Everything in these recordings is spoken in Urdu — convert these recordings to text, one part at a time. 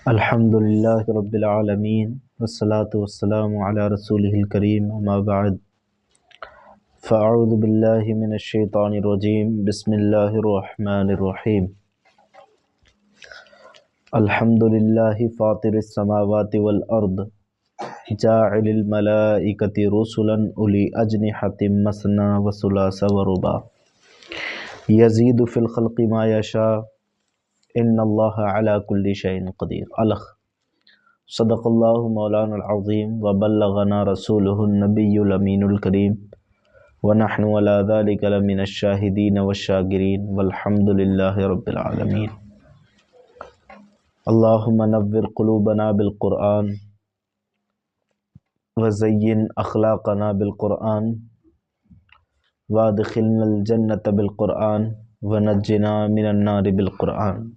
الحمد للہ رب العالمین والصلاة والسلام علی رسولہ الکریم اما بعد فاعوذ باللہ من الشیطان الرجیم بسم اللہ الرحمن الرحیم الحمد للہ فاطر السماوات والارض جاعل الملائکۃ رسلا اولی اجنحۃ مثنی وثلاث ورباع یزید فی الخلق ما یشاء ان اللہ علی کل شیء قدیر الخ صدق اللہ مولانا العظیم وبلغنا رسولہ النبی الامین الکریم ونحن علی ذلک لمن الشاہدین والشاکرین والحمد للہ رب العالمین۔ اللہم نور قلوبنا بالقرآن وزین اخلاقنا بالقرآن وادخلنا الجنة بالقرآن ونجنا من النار بالقرآن۔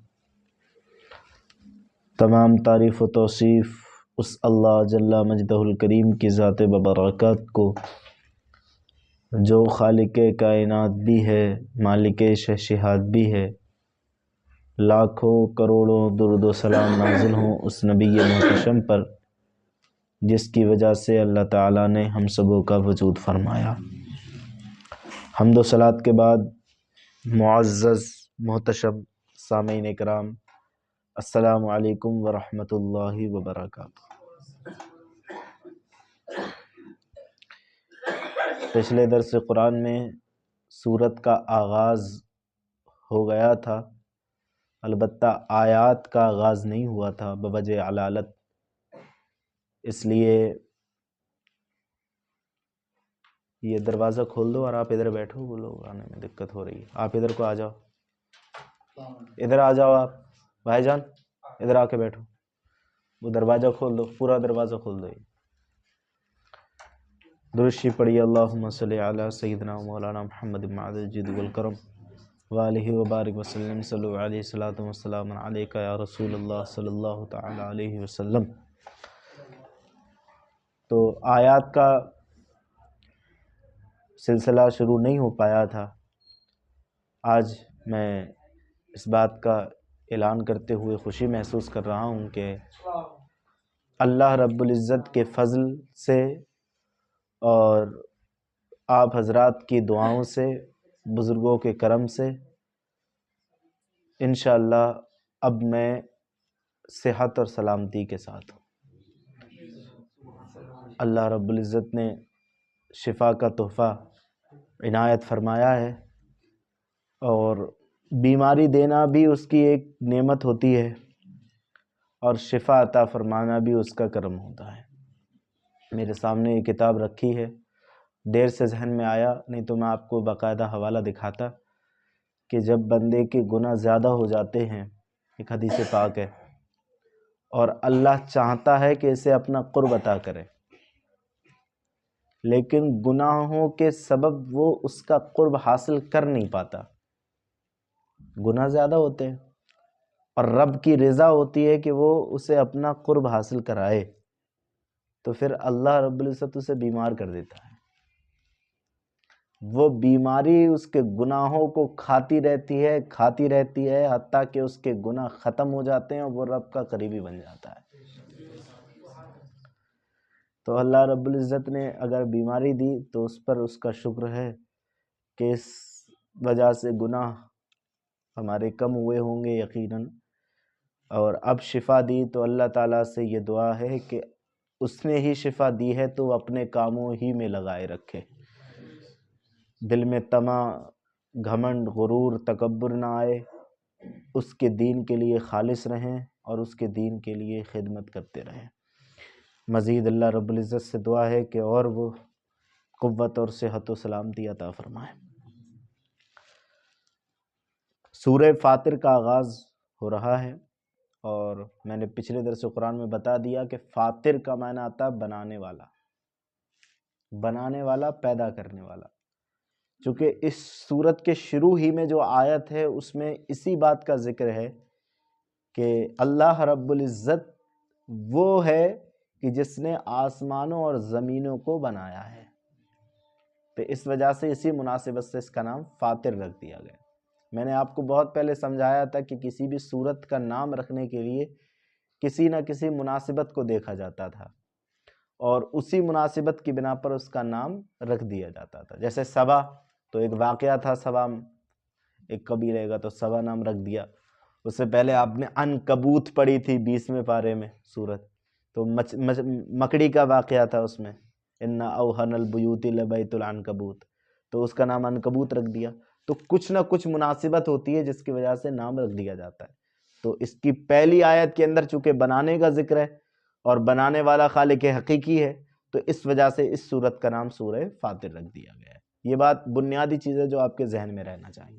تمام تعریف و توصیف اس اللہ جل مجدہ الکریم کی ذات ببرکات کو جو خالق کائنات بھی ہے، مالک شہشہات بھی ہے۔ لاکھوں کروڑوں درود و سلام نازل ہوں اس نبی محتشم پر جس کی وجہ سے اللہ تعالیٰ نے ہم سبوں کا وجود فرمایا۔ حمد و صلوات کے بعد معزز محتشم سامعین اکرام، السلام علیکم ورحمۃ اللہ وبرکاتہ۔ پچھلے درس قرآن میں سورت کا آغاز ہو گیا تھا، البتہ آیات کا آغاز نہیں ہوا تھا بوجہ علالت، اس لیے یہ دروازہ کھول دو اور آپ ادھر بیٹھو، وہ لوگ آنے میں دقت ہو رہی ہے، آپ ادھر کو آ جاؤ، ادھر آ جاؤ، آپ بھائی جان ادھر آ کے بیٹھو، وہ دروازہ کھول دو، پورا دروازہ کھول دو۔ درود شریف پڑھیے، اللہم صلی علی سیدنا مولانا محمد معد الجود والکرم وآلہ وبارک وسلم، صلو علیہ الصلاۃ والسلام علیک یا رسول اللہ صلی اللہ تعالی علیہ وسلم۔ تو آیات کا سلسلہ شروع نہیں ہو پایا تھا، آج میں اس بات کا اعلان کرتے ہوئے خوشی محسوس کر رہا ہوں کہ اللہ رب العزت کے فضل سے اور آپ حضرات کی دعاؤں سے، بزرگوں کے کرم سے انشاءاللہ اب میں صحت اور سلامتی کے ساتھ ہوں۔ اللہ رب العزت نے شفا کا تحفہ عنایت فرمایا ہے، اور بیماری دینا بھی اس کی ایک نعمت ہوتی ہے اور شفا عطا فرمانا بھی اس کا کرم ہوتا ہے۔ میرے سامنے یہ کتاب رکھی ہے، دیر سے ذہن میں آیا، نہیں تو میں آپ کو باقاعدہ حوالہ دکھاتا کہ جب بندے کے گناہ زیادہ ہو جاتے ہیں، ایک حدیث پاک ہے، اور اللہ چاہتا ہے کہ اسے اپنا قرب عطا کرے، لیکن گناہوں کے سبب وہ اس کا قرب حاصل کر نہیں پاتا، گناہ زیادہ ہوتے ہیں، اور رب کی رضا ہوتی ہے کہ وہ اسے اپنا قرب حاصل کرائے، تو پھر اللہ رب العزت اسے بیمار کر دیتا ہے۔ وہ بیماری اس کے گناہوں کو کھاتی رہتی ہے حتیٰ کہ اس کے گناہ ختم ہو جاتے ہیں اور وہ رب کا قریبی بن جاتا ہے۔ تو اللہ رب العزت نے اگر بیماری دی تو اس پر اس کا شکر ہے کہ اس وجہ سے گناہ ہمارے کم ہوئے ہوں گے یقیناً، اور اب شفا دی تو اللہ تعالیٰ سے یہ دعا ہے کہ اس نے ہی شفا دی ہے تو اپنے کاموں ہی میں لگائے رکھے، دل میں طمع، گھمنڈ، غرور، تکبر نہ آئے، اس کے دین کے لیے خالص رہیں اور اس کے دین کے لیے خدمت کرتے رہیں۔ مزید اللہ رب العزت سے دعا ہے کہ اور وہ قوت اور صحت و سلامتی عطا فرمائے۔ سورہ فاطر کا آغاز ہو رہا ہے، اور میں نے پچھلے درس قرآن میں بتا دیا کہ فاطر کا معنی آتا ہے بنانے والا، بنانے والا، پیدا کرنے والا۔ چونکہ اس سورت کے شروع ہی میں جو آیت ہے اس میں اسی بات کا ذکر ہے کہ اللہ رب العزت وہ ہے کہ جس نے آسمانوں اور زمینوں کو بنایا ہے، تو اس وجہ سے اسی مناسبت سے اس کا نام فاطر رکھ دیا گیا۔ میں نے آپ کو بہت پہلے سمجھایا تھا کہ کسی بھی سورت کا نام رکھنے کے لیے کسی نہ کسی مناسبت کو دیکھا جاتا تھا اور اسی مناسبت کی بنا پر اس کا نام رکھ دیا جاتا تھا. جیسے سبا تو ایک واقعہ تھا، سبا ایک قبیلے کا، تو سبا نام رکھ دیا. اس سے پہلے آپ نے عنکبوت پڑھی تھی 20ویں پارے میں سورت، تو مکڑی کا واقعہ تھا اس میں، ان اوہن البیوت لبیت العنکبوت، تو اس کا نام عنکبوت رکھ دیا. تو کچھ نہ کچھ مناسبت ہوتی ہے جس کی وجہ سے نام رکھ دیا جاتا ہے. تو اس کی پہلی آیت کے اندر چونکہ بنانے کا ذکر ہے اور بنانے والا خالق حقیقی ہے، تو اس وجہ سے اس سورت کا نام سورہ فاطر رکھ دیا گیا ہے. یہ بات بنیادی چیز ہے جو آپ کے ذہن میں رہنا چاہیے.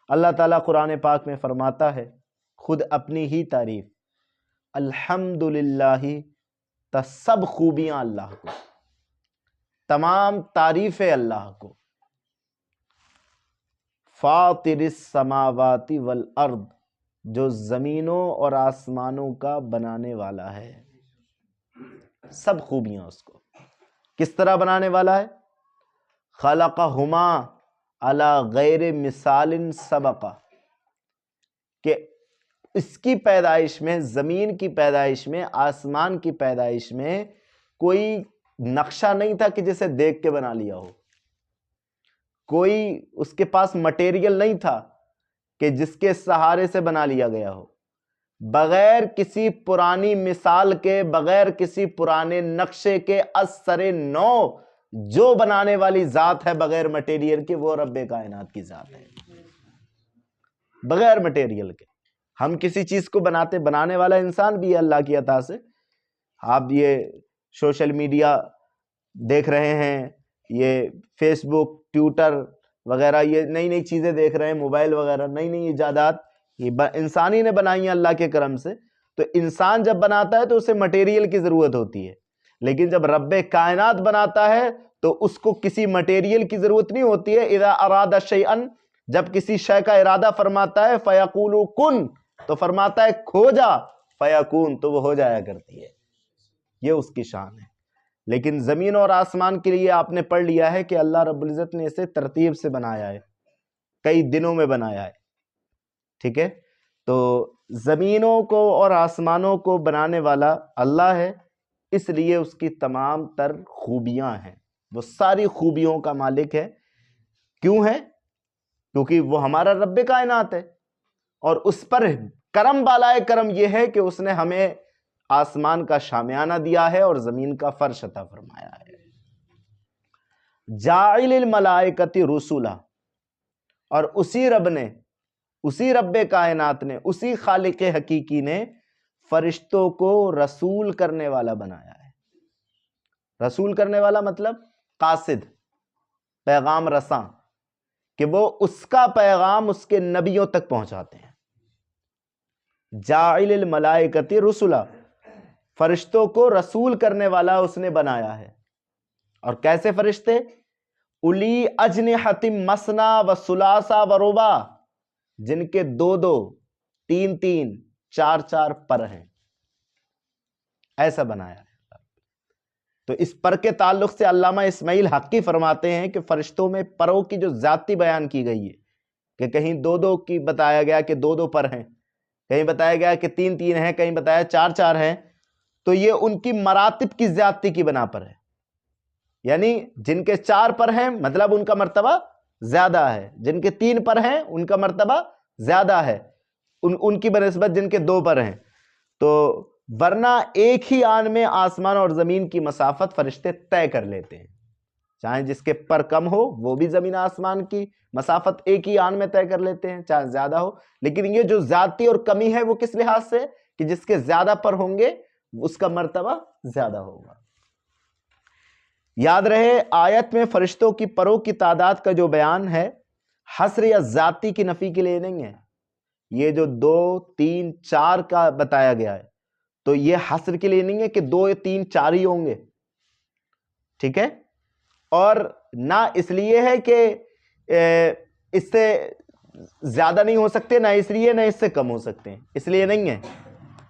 اللہ تعالیٰ قرآن پاک میں فرماتا ہے خود اپنی ہی تعریف، الحمدللہ، سب خوبیاں اللہ کو، تمام تعریفیں اللہ کو. فاطر السماوات والارض، جو زمینوں اور آسمانوں کا بنانے والا ہے، سب خوبیاں اس کو. کس طرح بنانے والا ہے؟ خلقہما علی غیر مثال سبق، کہ اس کی پیدائش میں، زمین کی پیدائش میں، آسمان کی پیدائش میں کوئی نقشہ نہیں تھا کہ جسے دیکھ کے بنا لیا ہو. کوئی اس کے پاس مٹیریل نہیں تھا کہ جس کے سہارے سے بنا لیا گیا ہو. بغیر کسی پرانی مثال کے، بغیر کسی پرانے نقشے کے، از سر نو جو بنانے والی ذات ہے بغیر مٹیریل کے، وہ رب کائنات کی ذات ہے، بغیر مٹیریل کے. ہم کسی چیز کو بنانے والا انسان بھی ہے اللہ کی عطا سے. آپ یہ سوشل میڈیا دیکھ رہے ہیں، یہ فیس بک، ٹویٹر وغیرہ، یہ نئی نئی چیزیں دیکھ رہے ہیں، موبائل وغیرہ، نئی نئی ایجادات یہ انسان ہی نے بنائی ہیں اللہ کے کرم سے. تو انسان جب بناتا ہے تو اسے مٹیریل کی ضرورت ہوتی ہے، لیکن جب رب کائنات بناتا ہے تو اس کو کسی مٹیریل کی ضرورت نہیں ہوتی ہے. اذا اراد شیئا، جب کسی شے کا ارادہ فرماتا ہے، فیقول کن، تو فرماتا ہے کھو جا، فیکون، تو وہ ہو جایا کرتی ہے. یہ اس کی شان ہے. لیکن زمین اور آسمان کے لیے آپ نے پڑھ لیا ہے کہ اللہ رب العزت نے اسے ترتیب سے بنایا ہے، کئی دنوں میں بنایا ہے. ٹھیک ہے، تو زمینوں کو اور آسمانوں کو بنانے والا اللہ ہے، اس لیے اس کی تمام تر خوبیاں ہیں، وہ ساری خوبیوں کا مالک ہے. کیوں ہے؟ کیونکہ وہ ہمارا رب کائنات ہے، اور اس پر کرم بالائے کرم یہ ہے کہ اس نے ہمیں آسمان کا شامیانہ دیا ہے اور زمین کا فرش عطا فرمایا ہے. جاعل الملائکۃ رسلا، اور اسی رب نے، اسی رب کائنات نے، اسی خالق حقیقی نے فرشتوں کو رسول کرنے والا بنایا ہے. رسول کرنے والا مطلب قاصد، پیغام رساں، کہ وہ اس کا پیغام اس کے نبیوں تک پہنچاتے ہیں. جاعل الملائکۃ رسلا، فرشتوں کو رسول کرنے والا اس نے بنایا ہے. اور کیسے فرشتے؟ الی اجنحۃ مثنی و ثلاث و رباع، جن کے دو دو، تین تین، چار چار پر ہیں، ایسا بنایا ہے. تو اس پر کے تعلق سے علامہ اسماعیل حقی فرماتے ہیں کہ فرشتوں میں پروں کی جو زیادتی بیان کی گئی ہے، کہ کہیں دو دو کی بتایا گیا کہ دو دو پر ہیں، کہیں بتایا گیا کہ تین تین ہیں، کہیں بتایا چار چار ہیں، تو یہ ان کی مراتب کی زیادتی کی بنا پر ہے. یعنی جن کے چار پر ہیں مطلب ان کا مرتبہ زیادہ ہے، جن کے تین پر ہیں ان کا مرتبہ زیادہ ہے ان کی بنسبت جن کے دو پر ہیں. تو ورنہ ایک ہی آن میں آسمان اور زمین کی مسافت فرشتے طے کر لیتے ہیں، چاہے جس کے پر کم ہو وہ بھی زمین آسمان کی مسافت ایک ہی آن میں طے کر لیتے ہیں، چاہے زیادہ ہو. لیکن یہ جو زیادتی اور کمی ہے وہ کس لحاظ سے؟ کہ جس کے زیادہ پر ہوں گے اس کا مرتبہ زیادہ ہوگا. یاد رہے آیت میں فرشتوں کی پروں کی تعداد کا جو بیان ہے حصر یا ذاتی کی نفی کے لیے نہیں ہے. یہ جو دو تین چار کا بتایا گیا ہے تو یہ حصر کے لیے نہیں ہے کہ دو تین چار ہی ہوں گے. ٹھیک ہے، اور نہ اس لیے ہے کہ اس سے زیادہ نہیں ہو سکتے، نہ اس لیے نہ اس سے کم ہو سکتے ہیں، اس لیے نہیں ہے،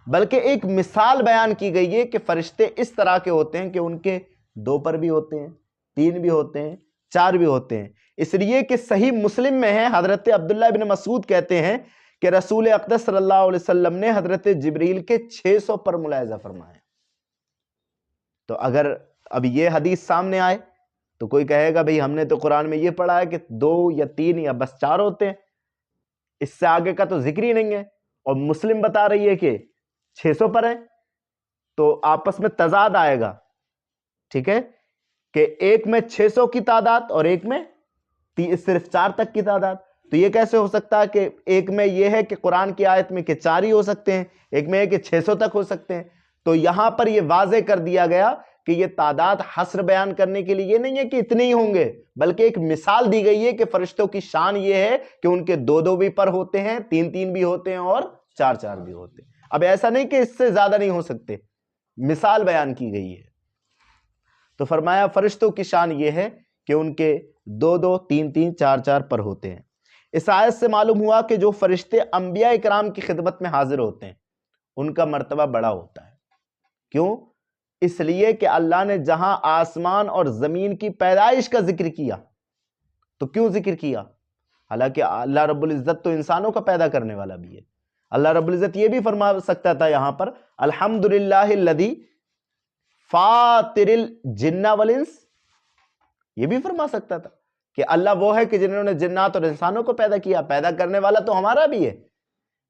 بلکہ ایک مثال بیان کی گئی ہے کہ فرشتے اس طرح کے ہوتے ہیں کہ ان کے دو پر بھی ہوتے ہیں، تین بھی ہوتے ہیں، چار بھی ہوتے ہیں. اس لیے کہ صحیح مسلم میں ہے، حضرت عبداللہ بن مسعود کہتے ہیں کہ رسول اقدس صلی اللہ علیہ وسلم نے حضرت جبریل کے 600 پر ملاحظہ فرمایا۔ تو اگر اب یہ حدیث سامنے آئے تو کوئی کہے گا بھئی ہم نے تو قرآن میں یہ پڑھا ہے کہ 2 یا 3 یا بس 4 ہوتے ہیں، اس سے آگے کا تو ذکر ہی نہیں ہے، اور مسلم بتا رہی ہے کہ 600 پر ہے، تو آپس میں تضاد آئے گا، ٹھیک ہے، کہ ایک میں 600 کی تعداد اور ایک میں صرف 4 تک کی تعداد۔ تو یہ کیسے ہو سکتا ہے کہ ایک میں یہ ہے کہ قرآن کی آیت میں کہ 4 ہی ہو سکتے ہیں، ایک میں ہے کہ 600 تک ہو سکتے ہیں؟ تو یہاں پر یہ واضح کر دیا گیا کہ یہ تعداد حصر بیان کرنے کے لیے یہ نہیں ہے کہ اتنے ہی ہوں گے، بلکہ ایک مثال دی گئی ہے کہ فرشتوں کی شان یہ ہے کہ ان کے 2 بھی پر ہوتے ہیں، 3 بھی ہوتے ہیں اور 4 بھی ہوتے ہیں۔ اب ایسا نہیں کہ اس سے زیادہ نہیں ہو سکتے، مثال بیان کی گئی ہے۔ تو فرمایا فرشتوں کی شان یہ ہے کہ ان کے 2 3 4 پر ہوتے ہیں۔ اس آیت سے معلوم ہوا کہ جو فرشتے انبیاء اکرام کی خدمت میں حاضر ہوتے ہیں ان کا مرتبہ بڑا ہوتا ہے۔ کیوں؟ اس لیے کہ اللہ نے جہاں آسمان اور زمین کی پیدائش کا ذکر کیا، تو کیوں ذکر کیا؟ حالانکہ اللہ رب العزت تو انسانوں کا پیدا کرنے والا بھی ہے۔ اللہ رب العزت یہ بھی فرما سکتا تھا یہاں پر الحمدللہ الذی فاطر الجن والانس، یہ بھی فرما سکتا تھا کہ اللہ وہ ہے کہ جنہوں نے جنات اور انسانوں کو پیدا کیا، پیدا کرنے والا تو ہمارا بھی ہے۔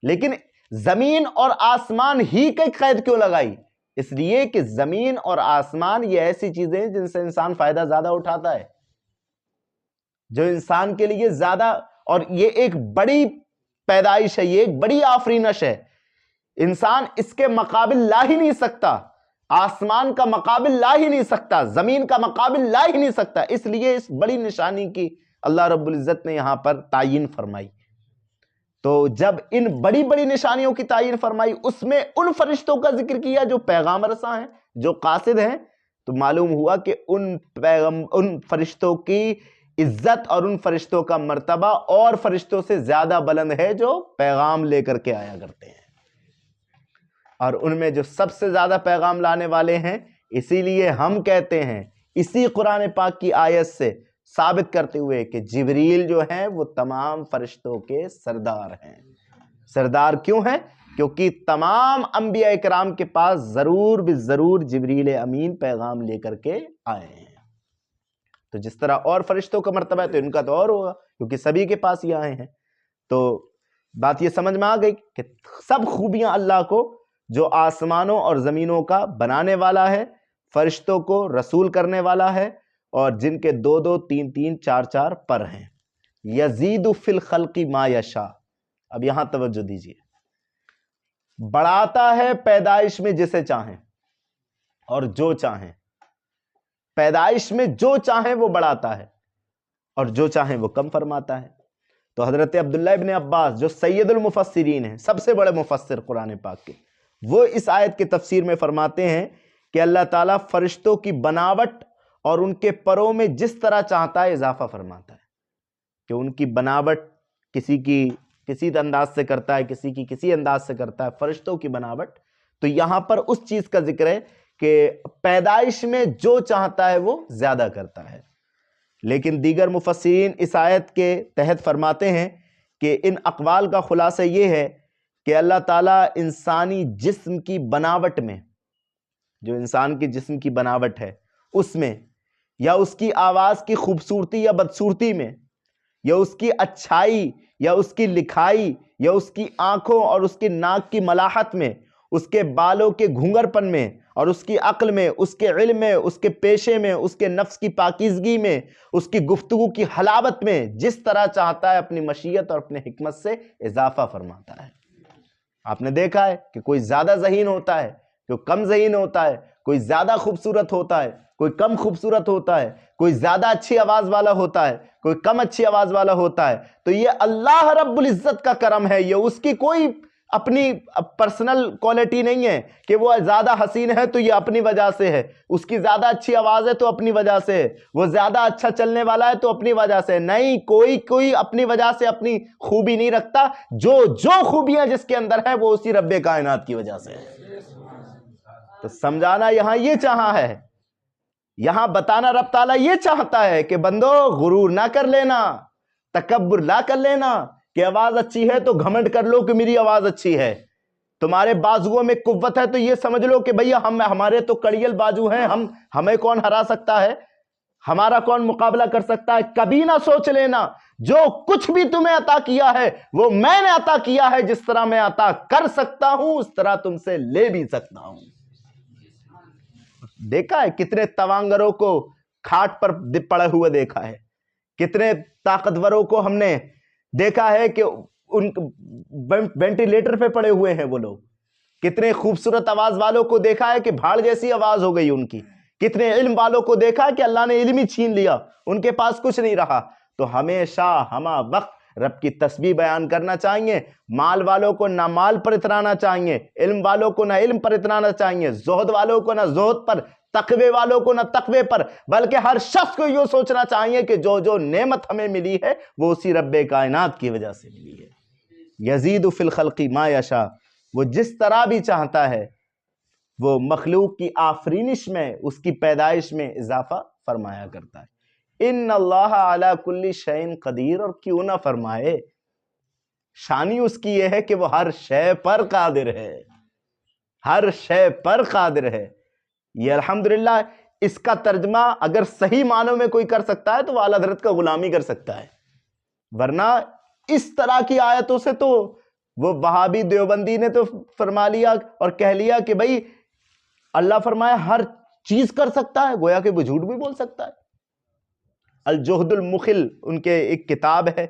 لیکن زمین اور آسمان ہی کی قید کیوں لگائی؟ اس لیے کہ زمین اور آسمان یہ ایسی چیزیں ہیں جن سے انسان فائدہ زیادہ اٹھاتا ہے، جو انسان کے لیے زیادہ، اور یہ ایک بڑی پیدائش ہے، یہ ایک بڑی آفرینش ہے، انسان اس کے مقابل لا ہی نہیں سکتا، آسمان کا مقابل لا ہی نہیں سکتا، زمین کا مقابل لا ہی نہیں سکتا۔ اس لیے اس بڑی نشانی کی اللہ رب العزت نے یہاں پر تعیین فرمائی۔ تو جب ان بڑی بڑی نشانیوں کی تعیین فرمائی، اس میں ان فرشتوں کا ذکر کیا جو پیغام رساں ہیں، جو قاصد ہیں، تو معلوم ہوا کہ ان فرشتوں کی عزت اور ان فرشتوں کا مرتبہ اور فرشتوں سے زیادہ بلند ہے جو پیغام لے کر کے آیا کرتے ہیں، اور ان میں جو سب سے زیادہ پیغام لانے والے ہیں۔ اسی لیے ہم کہتے ہیں اسی قرآن پاک کی آیت سے ثابت کرتے ہوئے کہ جبریل جو ہیں وہ تمام فرشتوں کے سردار ہیں۔ سردار کیوں ہیں؟ کیونکہ تمام انبیاء اکرام کے پاس ضرور بالضرور جبریل امین پیغام لے کر کے آئے ہیں۔ تو جس طرح اور فرشتوں کا مرتبہ ہے تو ان کا تو اور ہوگا، کیونکہ سبھی کے پاس یہ آئے ہیں۔ تو بات یہ سمجھ میں آ گئی کہ سب خوبیاں اللہ کو، جو آسمانوں اور زمینوں کا بنانے والا ہے، فرشتوں کو رسول کرنے والا ہے، اور جن کے 2 3 4 پر ہیں۔ یزید فی الخلق ما یشاء۔ اب یہاں توجہ دیجیے، بڑھاتا ہے پیدائش میں جسے چاہیں اور جو چاہیں، پیدائش میں جو چاہیں وہ بڑھاتا ہے اور جو چاہیں وہ کم فرماتا ہے۔ تو حضرت عبداللہ ابن عباس جو سید المفسرین ہیں، سب سے بڑے مفسر قرآن پاک کے، وہ اس آیت کی تفسیر میں فرماتے ہیں کہ اللہ تعالیٰ فرشتوں کی بناوٹ اور ان کے پروں میں جس طرح چاہتا ہے اضافہ فرماتا ہے، کہ ان کی بناوٹ کسی کی کسی انداز سے کرتا ہے، کسی کی کسی انداز سے کرتا ہے، فرشتوں کی بناوٹ۔ تو یہاں پر اس چیز کا ذکر ہے کہ پیدائش میں جو چاہتا ہے وہ زیادہ کرتا ہے۔ لیکن دیگر مفسرین اس آیت کے تحت فرماتے ہیں کہ ان اقوال کا خلاصہ یہ ہے کہ اللہ تعالیٰ انسانی جسم کی بناوٹ میں، جو انسان کے جسم کی بناوٹ ہے اس میں، یا اس کی آواز کی خوبصورتی یا بدصورتی میں، یا اس کی اچھائی یا اس کی لکھائی، یا اس کی آنکھوں اور اس کی ناک کی ملاحت میں، اس کے بالوں کے گھنگر پن میں، اور اس کی عقل میں، اس کے علم میں، اس کے پیشے میں، اس کے نفس کی پاکیزگی میں، اس کی گفتگو کی حلاوت میں، جس طرح چاہتا ہے اپنی مشیت اور اپنے حکمت سے اضافہ فرماتا ہے۔ آپ نے دیکھا ہے کہ کوئی زیادہ ذہین ہوتا ہے، کوئی کم ذہین ہوتا ہے، کوئی زیادہ خوبصورت ہوتا ہے، کوئی کم خوبصورت ہوتا ہے، کوئی زیادہ اچھی آواز والا ہوتا ہے، کوئی کم اچھی آواز والا ہوتا ہے۔ تو یہ اللہ رب العزت کا کرم ہے، یہ اس کی کوئی اپنی پرسنل کوالٹی نہیں ہے کہ وہ زیادہ حسین ہے تو یہ اپنی وجہ سے ہے، اس کی زیادہ اچھی آواز ہے تو اپنی وجہ سے ہے، وہ زیادہ اچھا چلنے والا ہے تو اپنی وجہ سے نہیں، کوئی اپنی وجہ سے اپنی خوبی نہیں رکھتا، جو خوبیاں جس کے اندر ہے وہ اسی رب کائنات کی وجہ سے ہے۔ تو سمجھانا یہاں یہ چاہا ہے، یہاں بتانا رب تعالیٰ یہ چاہتا ہے کہ بندو غرور نہ کر لینا، تکبر نہ کر لینا، کہ آواز اچھی ہے تو گھمنڈ کر لو کہ میری آواز اچھی ہے. تمہارے بازوؤں میں قوت ہے تو یہ سمجھ لو کہ بھئی ہمارے تو کڑیل بازو ہیں, ہمیں کون ہرا سکتا ہے, ہمارا کون مقابلہ کر سکتا ہے. کبھی نہ سوچ لینا جو کچھ بھی تمہیں عطا کیا ہے وہ میں نے عطا کیا ہے, جس طرح میں عطا کر سکتا ہوں اس طرح تم سے لے بھی سکتا ہوں. دیکھا ہے کتنے توانگروں کو کھاٹ پر پڑے ہوئے دیکھا ہے, کتنے طاقتوروں کو ہم نے دیکھا ہے کہ ان وینٹیلیٹر پہ پڑے ہوئے ہیں وہ لوگ, کتنے خوبصورت آواز والوں کو دیکھا ہے کہ بھاڑ جیسی آواز ہو گئی ان کی, کتنے علم والوں کو دیکھا کہ اللہ نے علم ہی چھین لیا, ان کے پاس کچھ نہیں رہا. تو ہمیشہ ہمہ وقت رب کی تسبیح بیان کرنا چاہیے. مال والوں کو نہ مال پر اترانا چاہیے, علم والوں کو نہ علم پر اترانا چاہیے, زہد والوں کو نہ زہد پر, تقوی والوں کو نہ تقوی پر, بلکہ ہر شخص کو یہ سوچنا چاہیے کہ جو نعمت ہمیں ملی ہے وہ اسی رب کائنات کی وجہ سے ملی ہے. یزید فی الخلق ما یشاء, وہ جس طرح بھی چاہتا ہے وہ مخلوق کی آفرینش میں, اس کی پیدائش میں اضافہ فرمایا کرتا ہے. ان اللہ علی کل شیء قدیر, اور کیوں نہ فرمائے, شانی اس کی یہ ہے کہ وہ ہر شے پر قادر ہے, ہر شے پر قادر ہے. یہ الحمدللہ اس کا ترجمہ اگر صحیح معنوں میں کوئی کر سکتا ہے تو وہ اعلیٰ حضرت کا غلامی کر سکتا ہے, ورنہ اس طرح کی آیتوں سے تو وہ وہابی دیوبندی نے تو فرما لیا اور کہہ لیا کہ بھئی اللہ فرمایا ہر چیز کر سکتا ہے, گویا کہ وہ جھوٹ بھی بول سکتا ہے. الجہد المخل ان کے ایک کتاب ہے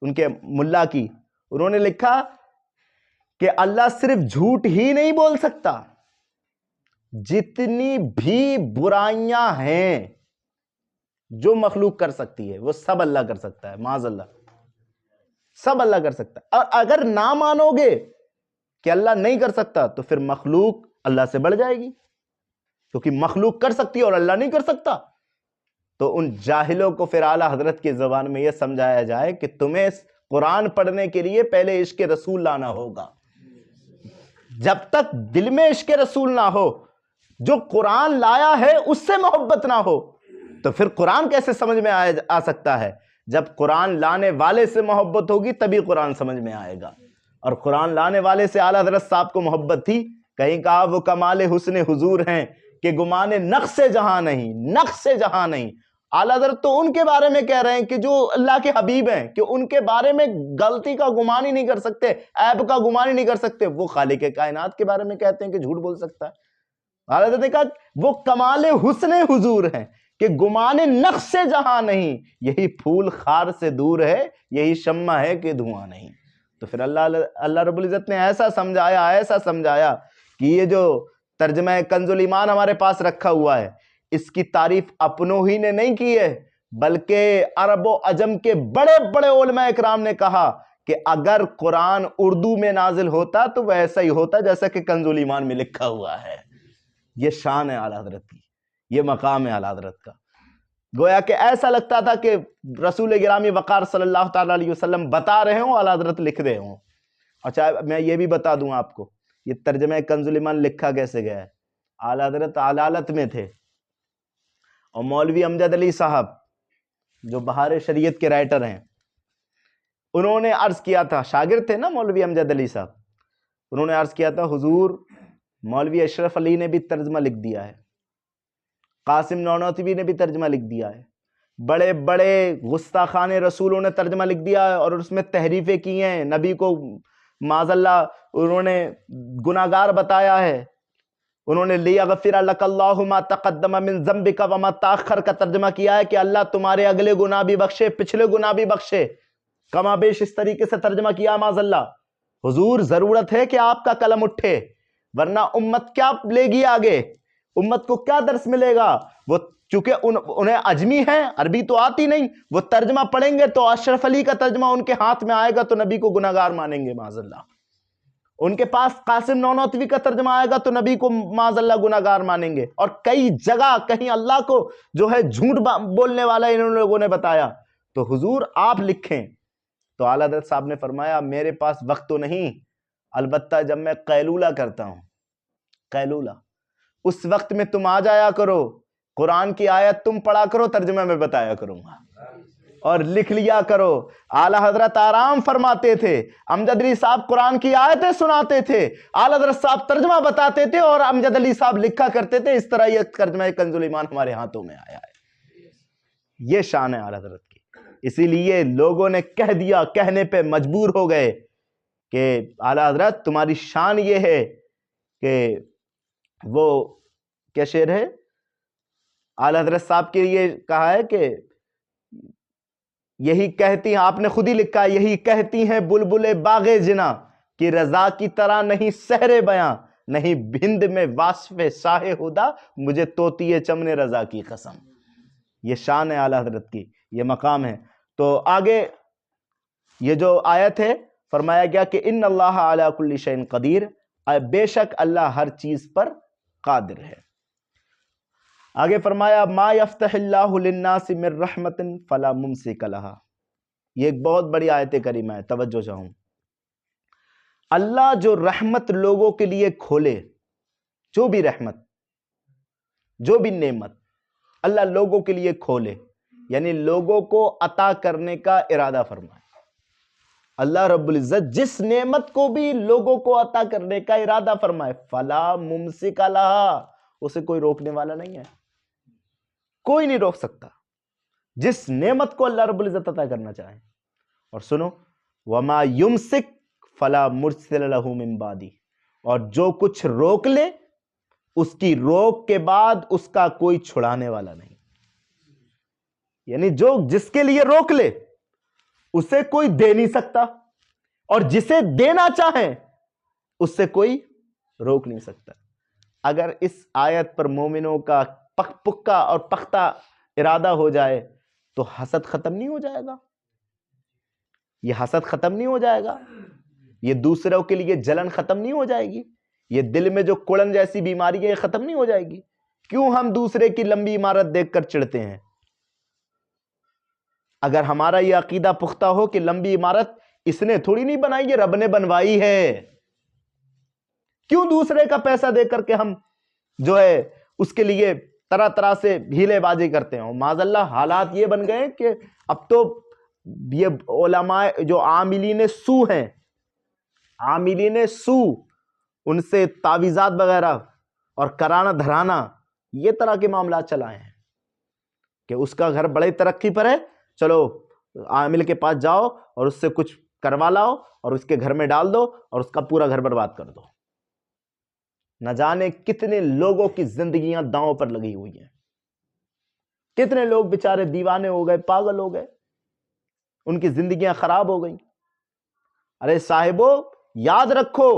ان کے ملا کی, انہوں نے لکھا کہ اللہ صرف جھوٹ ہی نہیں بول سکتا, جتنی بھی برائیاں ہیں جو مخلوق کر سکتی ہے وہ سب اللہ کر سکتا ہے. معاذ اللہ, سب اللہ کر سکتا ہے. اور اگر نہ مانو گے کہ اللہ نہیں کر سکتا تو پھر مخلوق اللہ سے بڑھ جائے گی, کیونکہ مخلوق کر سکتی ہے اور اللہ نہیں کر سکتا. تو ان جاہلوں کو پھر اعلیٰ حضرت کی زبان میں یہ سمجھایا جائے کہ تمہیں قرآن پڑھنے کے لیے پہلے عشق رسول لانا ہوگا. جب تک دل میں عشق رسول نہ ہو, جو قرآن لایا ہے اس سے محبت نہ ہو, تو پھر قرآن کیسے سمجھ میں آ سکتا ہے؟ جب قرآن لانے والے سے محبت ہوگی تبھی قرآن سمجھ میں آئے گا. اور قرآن لانے والے سے اعلیٰ حضرت صاحب کو محبت تھی. کہیں کہا وہ کمال حسن حضور ہیں کہ گمان نقص جہاں نہیں, نقص جہاں نہیں. اعلیٰ حضرت تو ان کے بارے میں کہہ رہے ہیں کہ جو اللہ کے حبیب ہیں, کہ ان کے بارے میں غلطی کا گمان ہی نہیں کر سکتے, عیب کا گمان ہی نہیں کر سکتے. وہ خالق کائنات کے بارے میں کہتے ہیں کہ جھوٹ بول سکتا ہے. اعلیٰ حضرت نے کہا وہ کمال حسن حضور ہیں کہ گمان نقص جہاں نہیں, یہی پھول خار سے دور ہے, یہی شمع ہے کہ دھواں نہیں. تو پھر اللہ رب العزت نے ایسا سمجھایا کہ یہ جو ترجمہ کنز الایمان ہمارے پاس رکھا ہوا ہے, اس کی تعریف اپنوں ہی نے نہیں کی ہے, بلکہ عرب و عجم کے بڑے بڑے علماء اکرام نے کہا کہ اگر قرآن اردو میں نازل ہوتا تو وہ ایسا ہی ہوتا جیسا کہ کنز الایمان میں لکھا ہوا ہے. یہ شان ہے اعلیٰ حضرت کی, یہ مقام ہے اعلیٰ حضرت کا. گویا کہ ایسا لگتا تھا کہ رسول گرامی وقار صلی اللہ تعالیٰ علیہ وسلم بتا رہے ہوں, اعلیٰ حضرت لکھ رہے ہوں. اچھا میں یہ بھی بتا دوں آپ کو, یہ ترجمہ کنز الایمان لکھا کیسے گیا ہے. اعلیٰ حضرت علالت میں تھے, اور مولوی امجد علی صاحب جو بہار شریعت کے رائٹر ہیں, انہوں نے عرض کیا تھا, شاگرد تھے نا مولوی امجد علی صاحب, انہوں نے عرض کیا تھا حضور مولوی اشرف علی نے بھی ترجمہ لکھ دیا ہے, قاسم نانوتوی نے بھی ترجمہ لکھ دیا ہے, بڑے بڑے گستاخان رسولوں نے ترجمہ لکھ دیا ہے اور اس میں تحریفیں کی ہیں, نبی کو معاذ اللہ انہوں نے گناہگار بتایا ہے. انہوں نے لیغفر لک اللہ ما تقدم من ذنبک وما تاخر کا ترجمہ کیا ہے کہ اللہ تمہارے اگلے گناہ بھی بخشے, پچھلے گناہ بھی بخشے, کما بیش اس طریقے سے ترجمہ کیا معاذ اللہ. حضور ضرورت ہے کہ آپ کا قلم اٹھے, ورنہ امت کیا لے گی آگے, امت کو کیا درس ملے گا. وہ چونکہ انہیں عجمی ہیں, عربی تو آتی نہیں, وہ ترجمہ پڑھیں گے تو اشرف علی کا ترجمہ ان کے ہاتھ میں آئے گا تو نبی کو گناہگار مانیں گے معاذ اللہ. ان کے پاس قاسم نانوتوی کا ترجمہ آئے گا تو نبی کو معاذ اللہ گناہگار مانیں گے. اور کئی جگہ کہیں اللہ کو جو ہے جھوٹ بولنے والا انہوں لوگوں نے بتایا. تو حضور آپ لکھیں. تو اعلیٰ حضرت صاحب نے فرمایا میرے پاس وقت تو نہیں, البتہ جب میں قیلولہ کرتا ہوں, قیلولہ, اس وقت میں تم آ جایا کرو, قرآن کی آیت تم پڑھا کرو, ترجمہ میں بتایا کروں گا. اور لکھ لیا کرو۔ اعلیٰ حضرت آرام فرماتے تھے، امجد علی صاحب قرآن کی آیتیں سناتے تھے، اعلیٰ حضرت صاحب ترجمہ بتاتے تھے، اور امجد علی صاحب لکھا کرتے تھے۔ اس طرح یہ ترجمہ کنز الایمان ہمارے ہاتھوں میں آیا ہے۔ یہ شان ہے اعلیٰ حضرت کی، اسی لیے لوگوں نے کہہ دیا، کہنے پہ مجبور ہو گئے کہ اعلیٰ حضرت تمہاری شان یہ ہے کہ وہ کیا شعر ہے اعلیٰ حضرت صاحب کے لیے کہا ہے کہ یہی کہتی ہیں، آپ نے خود ہی لکھا، یہی کہتی ہیں بلبل باغ جنا کہ رضا کی طرح نہیں سحر بیاں، نہیں بھند میں واسف شاہ ہدا، مجھے طوطی چمن رضا کی قسم۔ یہ شان ہے اعلیٰ حضرت کی، یہ مقام ہے۔ تو آگے یہ جو آیت ہے فرمایا گیا کہ ان اللہ علی کل شیء قدیر، بے شک اللہ ہر چیز پر قادر ہے۔ آگے فرمایا ما یفتح اللہ للناس من رحمت فلا ممسک لہا۔ یہ ایک بہت بڑی آیت کریمہ ہے، توجہ چاہوں۔ اللہ جو رحمت لوگوں کے لیے کھولے، جو بھی رحمت، جو بھی نعمت اللہ لوگوں کے لیے کھولے، یعنی لوگوں کو عطا کرنے کا ارادہ فرمائے۔ اللہ رب العزت جس نعمت کو بھی لوگوں کو عطا کرنے کا ارادہ فرمائے، فلا ممسک لہا، اسے کوئی روکنے والا نہیں ہے، کوئی نہیں روک سکتا جس نعمت کو اللہ رب العزت عطا کرنا چاہے۔ اور سنو، وما یمسک فلا مرسل لہ من بعدہ، اور جو کچھ روک لے اس کی روک کے بعد اس کا کوئی چھڑانے والا نہیں۔ یعنی جو جس کے لیے روک لے اسے کوئی دے نہیں سکتا، اور جسے دینا چاہیں اس سے کوئی روک نہیں سکتا۔ اگر اس آیت پر مومنوں کا پکا اور پختہ ارادہ ہو جائے تو حسد ختم نہیں ہو جائے گا، یہ حسد ختم نہیں ہو جائے گا، یہ دوسروں کے لیے جلن ختم نہیں ہو جائے گی، یہ دل میں جو کڑن جیسی بیماری ہے یہ ختم نہیں ہو جائے گی۔ کیوں ہم دوسرے کی لمبی عمارت دیکھ کر چڑھتے ہیں؟ اگر ہمارا یہ عقیدہ پختہ ہو کہ لمبی عمارت اس نے تھوڑی نہیں بنائی، یہ رب نے بنوائی ہے، کیوں دوسرے کا پیسہ دے کر کے ہم جو ہے اس کے لیے طرح طرح سے ہیلے بازی کرتے ہیں؟ معاذ اللہ حالات یہ بن گئے کہ اب تو یہ علماء جو عاملین سو ہیں، عاملین سو، ان سے تعویذات وغیرہ اور کرانا دھرانا، یہ طرح کے معاملات چلائے ہیں کہ اس کا گھر بڑے ترقی پر ہے، چلو عامل کے پاس جاؤ اور اس سے کچھ کروا لاؤ اور اس کے گھر میں ڈال دو اور اس کا پورا گھر برباد کر دو۔ نہ جانے کتنے لوگوں کی زندگیاں داؤں پر لگی ہوئی ہیں، کتنے لوگ بیچارے دیوانے ہو گئے، پاگل ہو گئے، ان کی زندگیاں خراب ہو گئیں۔ ارے صاحبو یاد رکھو،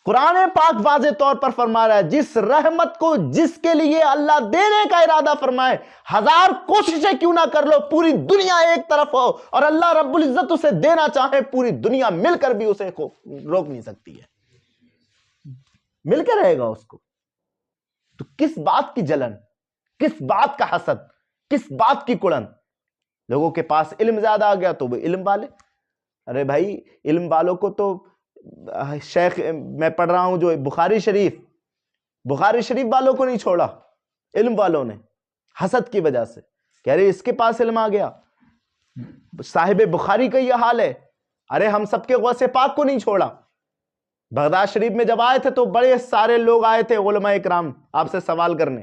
قرآن پاک واضح طور پر فرما رہا ہے جس رحمت کو جس کے لیے اللہ دینے کا ارادہ فرمائے، ہزار کوششیں کیوں نہ کر لو، پوری دنیا ایک طرف ہو اور اللہ رب العزت اسے دینا چاہے، پوری دنیا مل کر بھی اسے روک نہیں سکتی ہے، مل کے رہے گا اس کو۔ تو کس بات کی جلن، کس بات کا حسد، کس بات کی کڑن؟ لوگوں کے پاس علم زیادہ آ گیا تو وہ علم والے، ارے بھائی علم والوں کو تو شیخ میں پڑھ رہا ہوں جو بخاری شریف والوں کو نہیں چھوڑا علم والوں نے، حسد کی وجہ سے، کہہ رہے اس کے پاس علم آ گیا، صاحب بخاری کا یہ حال ہے۔ ارے ہم سب کے غوث پاک کو نہیں چھوڑا۔ بغداد شریف میں جب آئے تھے تو بڑے سارے لوگ آئے تھے علماء اکرام آپ سے سوال کرنے،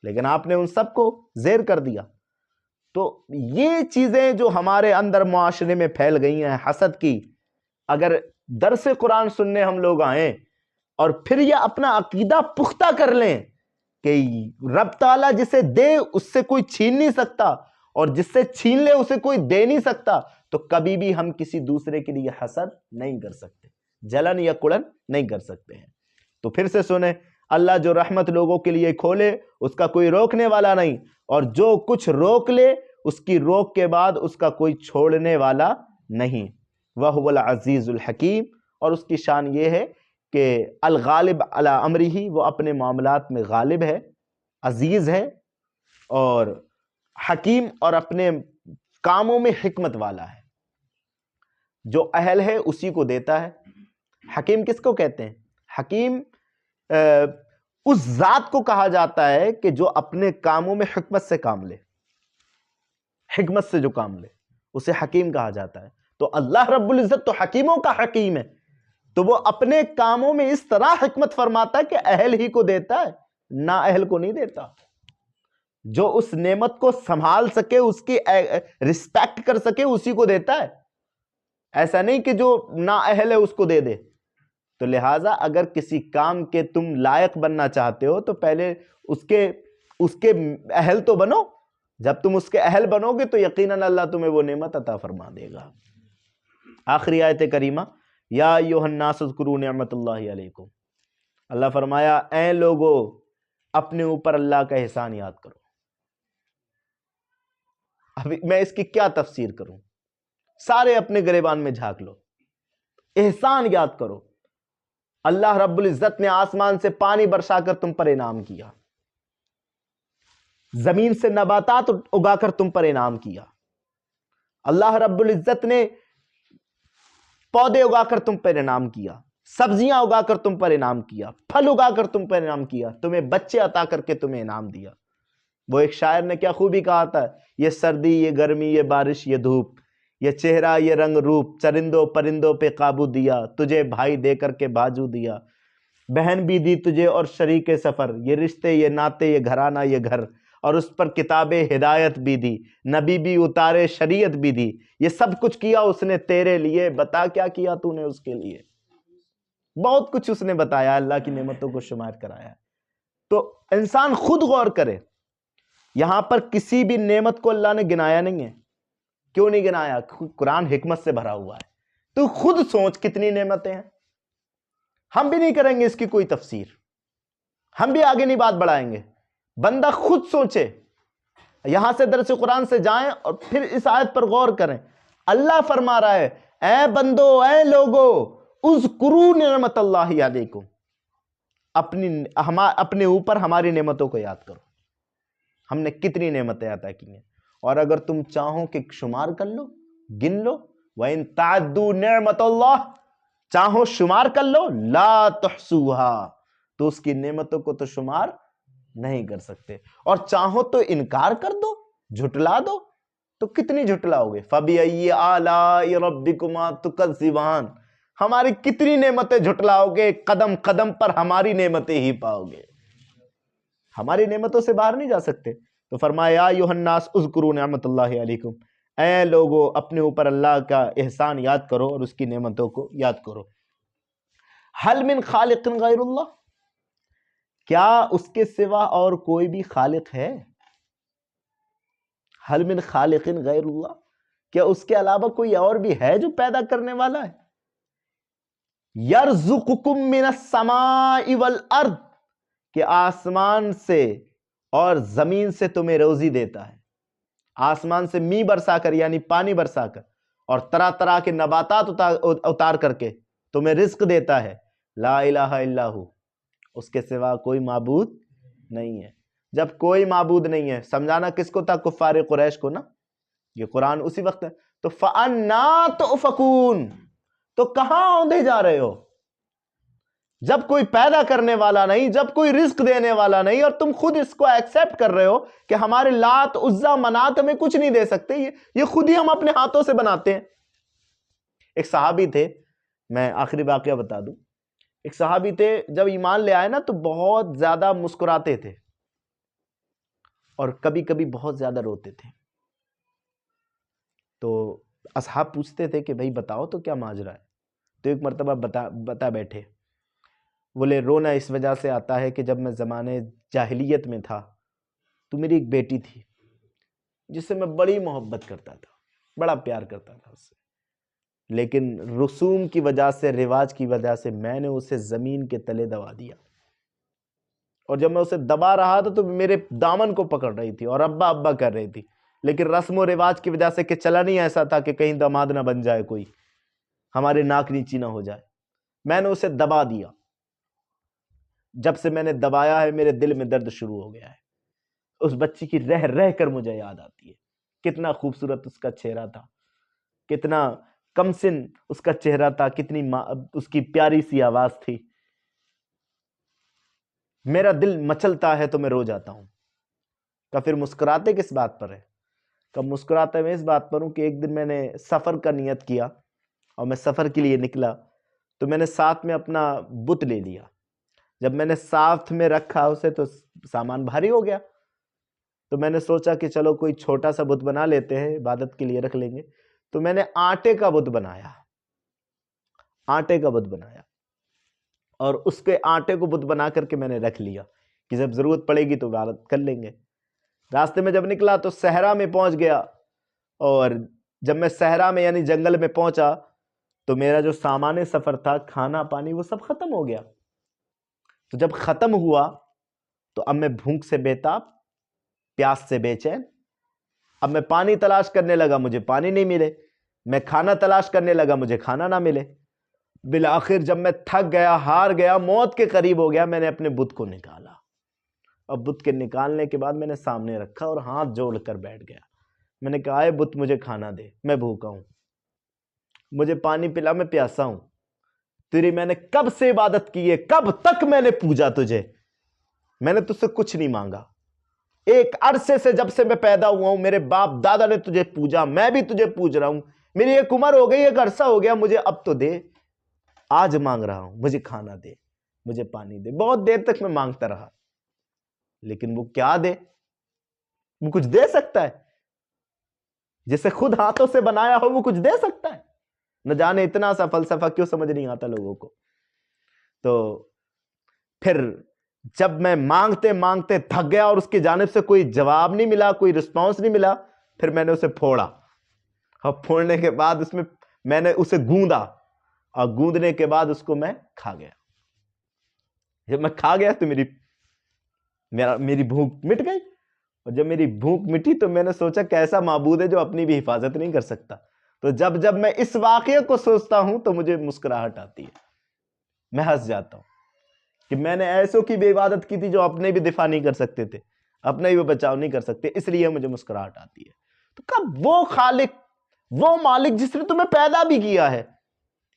لیکن آپ نے ان سب کو زیر کر دیا۔ تو یہ چیزیں جو ہمارے اندر معاشرے میں پھیل گئی ہیں حسد کی، اگر درس قرآن سننے ہم لوگ آئیں اور پھر یہ اپنا عقیدہ پختہ کر لیں کہ رب تعالیٰ جسے دے اس سے کوئی چھین نہیں سکتا اور جس سے چھین لے اسے کوئی دے نہیں سکتا، تو کبھی بھی ہم کسی دوسرے کے لیے حسد نہیں کر سکتے، جلن یا کڑن نہیں کر سکتے ہیں۔ تو پھر سے سنیں، اللہ جو رحمت لوگوں کے لیے کھولے اس کا کوئی روکنے والا نہیں، اور جو کچھ روک لے اس کی روک کے بعد اس کا کوئی چھوڑنے والا نہیں۔ وَهُوَ الْعَزِيزُ الْحَكِيمُ، اور اس کی شان یہ ہے کہ الغالب علی امرہ، وہ اپنے معاملات میں غالب ہے، عزیز ہے، اور حکیم، اور اپنے کاموں میں حکمت والا ہے۔ جو اہل ہے اسی کو دیتا ہے۔ حکیم کس کو کہتے ہیں؟ حکیم اس ذات کو کہا جاتا ہے کہ جو اپنے کاموں میں حکمت سے کام لے، حکمت سے جو کام لے۔ اسے حکیم کہا جاتا ہے۔ تو اللہ رب العزت تو حکیموں کا حکیم ہے، تو وہ اپنے کاموں میں اس طرح حکمت فرماتا ہے کہ اہل ہی کو دیتا ہے، نا اہل کو نہیں دیتا۔ جو اس نعمت کو سنبھال سکے، اس کی رسپیکٹ کر سکے، اسی کو دیتا ہے، ایسا نہیں کہ جو نا اہل ہے اس کو دے دے۔ تو لہٰذا اگر کسی کام کے تم لائق بننا چاہتے ہو تو پہلے اس کے اہل تو بنو۔ جب تم اس کے اہل بنو گے تو یقیناً اللہ تمہیں وہ نعمت عطا فرما دے گا۔ آخری آیت کریمہ، یا ایھا الناس اذکروا نعمت اللہ علیکم، اللہ فرمایا اے لوگو اپنے اوپر اللہ کا احسان یاد کرو۔ ابھی میں اس کی کیا تفسیر کروں، سارے اپنے گریبان میں جھانک لو۔ احسان یاد کرو، اللہ رب العزت نے آسمان سے پانی برسا کر تم پر انعام کیا، زمین سے نباتات اگا کر تم پر انعام کیا، اللہ رب العزت نے پودے اگا کر تم پر انعام کیا، سبزیاں اگا کر تم پر انعام کیا، پھل اگا کر تم پر انعام کیا، تمہیں بچے عطا کر کے تمہیں انعام دیا۔ وہ ایک شاعر نے کیا خوبی کہا تھا، یہ سردی، یہ گرمی، یہ بارش، یہ دھوپ، یہ چہرہ، یہ رنگ روپ، چرندوں پرندوں پہ قابو دیا، تجھے بھائی دے کر کے بازو دیا، بہن بھی دی تجھے اور شریک سفر، یہ رشتے، یہ ناطے، یہ گھرانہ، یہ گھر، اور اس پر کتاب ہدایت بھی دی، نبی بھی اتارے، شریعت بھی دی، یہ سب کچھ کیا اس نے تیرے لیے، بتا کیا کیا تو نے اس کے لیے۔ بہت کچھ اس نے بتایا، اللہ کی نعمتوں کو شمار کرایا۔ تو انسان خود غور کرے، یہاں پر کسی بھی نعمت کو اللہ نے گنایا نہیں ہے۔ کیوں نہیں گنایا؟ قرآن حکمت سے بھرا ہوا ہے۔ تو خود سوچ کتنی نعمتیں ہیں۔ ہم بھی نہیں کریں گے اس کی کوئی تفسیر، ہم بھی آگے نہیں بات بڑھائیں گے، بندہ خود سوچے، یہاں سے درس قرآن سے جائیں اور پھر اس آیت پر غور کریں۔ اللہ فرما رہا ہے اے بندو، اے لوگو، اذکروا نعمت اللہ علیکم، اپنے اوپر ہماری نعمتوں کو یاد کرو، ہم نے کتنی نعمتیں عطا کی ہیں، اور اگر تم چاہو کہ شمار کر لو، گن لو، وَإِن تَعَدُّوا نِعْمَتَ اللَّهِ، چاہو شمار کر لو، لا تحصوها، تو اس کی نعمتوں کو تو شمار نہیں کر سکتے، اور چاہو تو انکار کر دو، جھٹلا دو، تو کتنی جھٹلاؤ گے؟ فَبِأَيِّ آلَاءِ رَبِّكُمَا تُكَذِّبَانِ، ہماری کتنی نعمتیں جھٹلاؤ گے، قدم قدم پر ہماری نعمتیں ہی پاؤ گے، ہماری نعمتوں سے باہر نہیں جا سکتے۔ تو فرمایا یا ایھا الناس اذکروا نعمت اللہ علیکم، اے لوگو اپنے اوپر اللہ کا احسان یاد کرو اور اس کی نعمتوں کو یاد کرو۔ حل من خالق غیر اللہ، کیا اس کے سوا اور کوئی بھی خالق ہے؟ حل من خالق غیر اللہ، کیا اس کے علاوہ کوئی اور بھی ہے جو پیدا کرنے والا ہے؟ یرزقکم من السماء والارض، کہ آسمان سے اور زمین سے تمہیں روزی دیتا ہے، آسمان سے می برسا کر یعنی پانی برسا کر اور طرح طرح کے نباتات اتار کر کے تمہیں رزق دیتا ہے۔ لا الہ الا ہو، اس کے سوا کوئی معبود نہیں ہے۔ جب کوئی معبود نہیں ہے، سمجھانا کس کو تھا؟ کفار قریش کو نا، یہ قرآن اسی وقت ہے۔ تو فَأَنَّا تُؤْفَكُونَ، تو کہاں اوندھے جا رہے ہو؟ جب کوئی پیدا کرنے والا نہیں، جب کوئی رزق دینے والا نہیں، اور تم خود اس کو ایکسیپٹ کر رہے ہو کہ ہمارے لات عزا منات ہمیں کچھ نہیں دے سکتے، یہ خود ہی ہم اپنے ہاتھوں سے بناتے ہیں۔ ایک صحابی تھے، میں آخری واقعہ بتا دوں، ایک صحابی تھے، جب ایمان لے آئے نا تو بہت زیادہ مسکراتے تھے اور کبھی کبھی بہت زیادہ روتے تھے۔ تو اصحاب پوچھتے تھے کہ بھائی بتاؤ تو کیا ماجرا ہے؟ تو ایک مرتبہ بتا بیٹھے، بولے رونا اس وجہ سے آتا ہے کہ جب میں زمانے جاہلیت میں تھا تو میری ایک بیٹی تھی جس سے میں بڑی محبت کرتا تھا، بڑا پیار کرتا تھا اس سے، لیکن رسوم کی وجہ سے، رواج کی وجہ سے میں نے اسے زمین کے تلے دبا دیا، اور جب میں اسے دبا رہا تھا تو میرے دامن کو پکڑ رہی تھی اور ابا ابا کر رہی تھی، لیکن رسم و رواج کی وجہ سے کہ چلا نہیں ایسا تھا کہ کہیں داماد نہ بن جائے، کوئی ہمارے ناک نیچی نہ ہو جائے، میں نے اسے دبا دیا۔ جب سے میں نے دبایا ہے میرے دل میں درد شروع ہو گیا ہے، اس بچی کی رہ رہ کر مجھے یاد آتی ہے، کتنا خوبصورت اس کا چہرہ تھا، کتنا کم سن اس کا چہرہ تھا، کتنی اس کی پیاری سی آواز تھی۔ میرا دل مچلتا ہے تو میں رو جاتا ہوں۔ تو پھر مسکراتے کس بات پر ہے؟ کب مسکراتا میں اس بات پر ہوں کہ ایک دن میں نے سفر کا نیت کیا اور میں سفر کے لیے نکلا، تو میں نے ساتھ میں اپنا بت لے لیا۔ جب میں نے ساتھ میں رکھا اسے تو سامان بھاری ہو گیا، تو میں نے سوچا کہ چلو کوئی چھوٹا سا بت بنا لیتے ہیں، عبادت کے لیے رکھ لیں گے۔ تو میں نے آٹے کا بت بنایا، آٹے کا بت بنایا، اور اس کے آٹے کو بت بنا کر کے میں نے رکھ لیا کہ جب ضرورت پڑے گی تو عبادت کر لیں گے۔ راستے میں جب نکلا تو صحرا میں پہنچ گیا، اور جب میں صحرا میں یعنی جنگل میں پہنچا تو میرا جو سامان سفر تھا، کھانا پانی، وہ سب ختم ہو گیا۔ تو جب ختم ہوا تو اب میں بھوک سے بےتاب، پیاس سے بے چین، اب میں پانی تلاش کرنے لگا، مجھے پانی نہیں ملے، میں کھانا تلاش کرنے لگا، مجھے کھانا نہ ملے۔ بالآخر جب میں تھک گیا، ہار گیا، موت کے قریب ہو گیا، میں نے اپنے بت کو نکالا، اور بت کے نکالنے کے بعد میں نے سامنے رکھا اور ہاتھ جوڑ کر بیٹھ گیا۔ میں نے کہا، اے بت مجھے کھانا دے، میں بھوکا ہوں، مجھے پانی پلا، میں پیاسا ہوں، تیری میں نے کب سے عبادت کی ہے، کب تک میں نے پوجا تجھے، میں نے تجھ سے کچھ نہیں مانگا، ایک عرصے سے جب سے میں پیدا ہوا ہوں میرے باپ دادا نے تجھے پوجا، میں بھی تجھے پوج رہا ہوں، میری ایک عمر ہو گئی، ایک عرصہ ہو گیا، مجھے اب تو دے، آج مانگ رہا ہوں، مجھے کھانا دے، مجھے پانی دے۔ بہت دیر تک میں مانگتا رہا، لیکن وہ کیا دے؟ وہ کچھ دے سکتا ہے؟ جسے خود ہاتھوں سے بنایا ہو وہ کچھ دے سکتا ہے؟ نہ جانے اتنا سا فلسفہ کیوں سمجھ نہیں آتا لوگوں کو۔ تو پھر جب میں مانگتے مانگتے تھک گیا اور اس کی جانب سے کوئی جواب نہیں ملا، کوئی رسپانس نہیں ملا، پھر میں نے اسے پھوڑا، اور پھوڑنے کے بعد اس میں نے اسے گوندا، اور گوندنے کے بعد اس کو میں کھا گیا۔ جب میں کھا گیا تو میری بھوک مٹ گئی، اور جب میری بھوک مٹی تو میں نے سوچا کیسا معبود ہے جو اپنی بھی حفاظت نہیں کر سکتا۔ تو جب میں اس واقعے کو سوچتا ہوں تو مجھے مسکراہٹ آتی ہے، میں ہنس جاتا ہوں کہ میں نے ایسوں کی بھی عبادت کی تھی جو اپنے بھی دفاع نہیں کر سکتے تھے، اپنے بھی بچاؤ نہیں کر سکتے، اس لیے مجھے مسکراہٹ آتی ہے۔ تو کب وہ خالق، وہ مالک جس نے تمہیں پیدا بھی کیا ہے،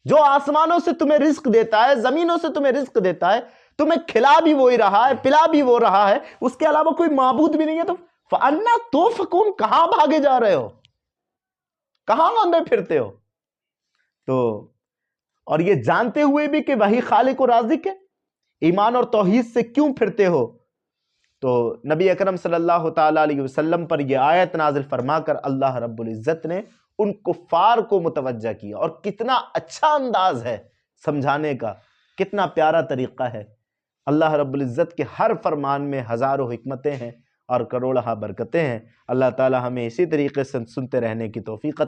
جو آسمانوں سے تمہیں رزق دیتا ہے، زمینوں سے تمہیں رزق دیتا ہے، تمہیں کھلا بھی وہی رہا ہے، پلا بھی وہ رہا ہے، اس کے علاوہ کوئی معبود بھی نہیں ہے، تو فَأَنَّا تُؤْفَكُونَ، کہاں بھاگے جا رہے ہو، کہاں اندھے پھرتے ہو؟ تو اور یہ جانتے ہوئے بھی کہ وہی خالق و رازق ہے، ایمان اور توحید سے کیوں پھرتے ہو؟ تو نبی اکرم صلی اللہ تعالی علیہ وسلم پر یہ آیت نازل فرما کر اللہ رب العزت نے ان کفار کو متوجہ کیا، اور کتنا اچھا انداز ہے سمجھانے کا، کتنا پیارا طریقہ ہے۔ اللہ رب العزت کے ہر فرمان میں ہزاروں حکمتیں ہیں اور کروڑہا برکتیں ہیں۔ اللہ تعالی ہمیں اسی طریقے سے سنتے رہنے کی توفیق